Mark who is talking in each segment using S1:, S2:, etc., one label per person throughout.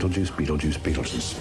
S1: Beetlejuice, Beetlejuice, Beetlejuice.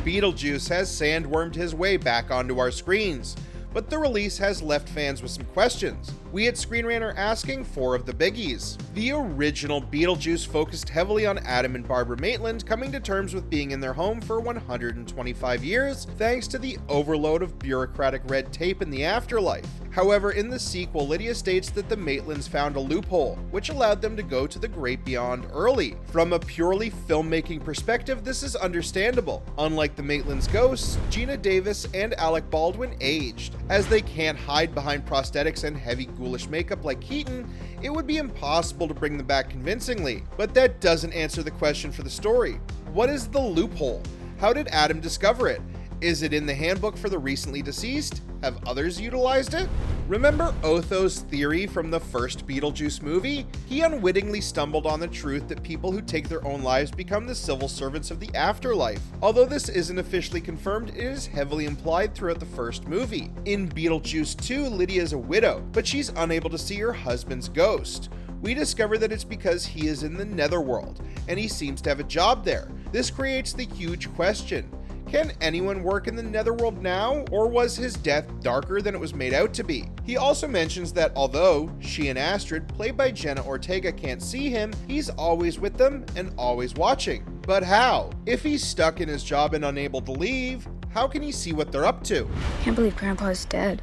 S2: Beetlejuice has sandwormed his way back onto our screens, but the release has left fans with some questions. We at ScreenRant are asking 4 of the biggies. The original Beetlejuice focused heavily on Adam and Barbara Maitland coming to terms with being in their home for 125 years, thanks to the overload of bureaucratic red tape in the afterlife. However, in the sequel, Lydia states that the Maitlands found a loophole, which allowed them to go to the great beyond early. From a purely filmmaking perspective, this is understandable. Unlike the Maitlands' ghosts, Gina Davis and Alec Baldwin aged. As they can't hide behind prosthetics and heavy ghoulish makeup like Keaton, it would be impossible to bring them back convincingly. But that doesn't answer the question for the story. What is the loophole? How did Adam discover it? Is it in the handbook for the recently deceased? Have others utilized it? Remember Otho's theory from the first Beetlejuice movie? He unwittingly stumbled on the truth that people who take their own lives become the civil servants of the afterlife. Although this isn't officially confirmed, it is heavily implied throughout the first movie. In Beetlejuice 2, Lydia is a widow, but she's unable to see her husband's ghost. We discover that it's because he is in the netherworld, and he seems to have a job there. This creates the huge question. Can anyone work in the netherworld now, or was his death darker than it was made out to be? He also mentions that although she and Astrid, played by Jenna Ortega, can't see him, he's always with them and always watching. But how? If he's stuck in his job and unable to leave, how can he see what they're up to?
S3: Can't believe Grandpa's dead.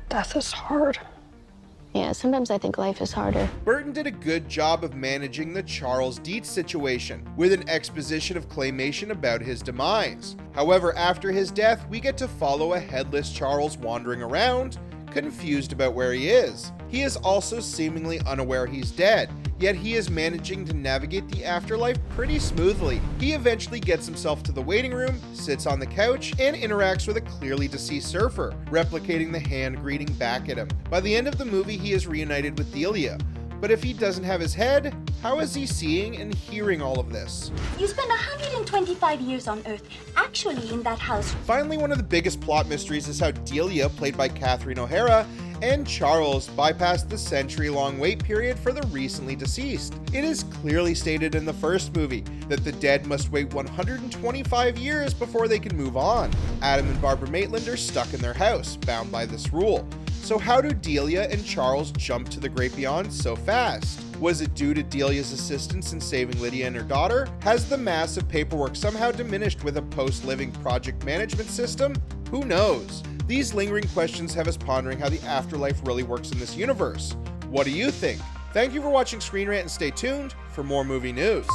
S4: Death is hard.
S5: Yeah, sometimes I think life is harder.
S2: Burton did a good job of managing the Charles Dietz situation, with an exposition of claymation about his demise. However, after his death, we get to follow a Headless Charles wandering around, confused about where he is. He is also seemingly unaware he's dead, yet he is managing to navigate the afterlife pretty smoothly. He eventually gets himself to the waiting room, sits on the couch, and interacts with a clearly deceased surfer, replicating the hand greeting back at him. By the end of the movie, he is reunited with Delia. But if he doesn't have his head, how is he seeing and hearing all of this?
S6: You spent 125 years on Earth, actually in that house.
S2: Finally, one of the biggest plot mysteries is how Delia, played by Catherine O'Hara, and Charles bypassed the century-long wait period for the recently deceased. It is clearly stated in the first movie that the dead must wait 125 years before they can move on. Adam and Barbara Maitland are stuck in their house, bound by this rule. So how do Delia and Charles jump to the great beyond so fast? Was it due to Delia's assistance in saving Lydia and her daughter? Has the massive paperwork somehow diminished with a post-living project management system? Who knows? These lingering questions have us pondering how the afterlife really works in this universe. What do you think? Thank you for watching ScreenRant and stay tuned for more movie news.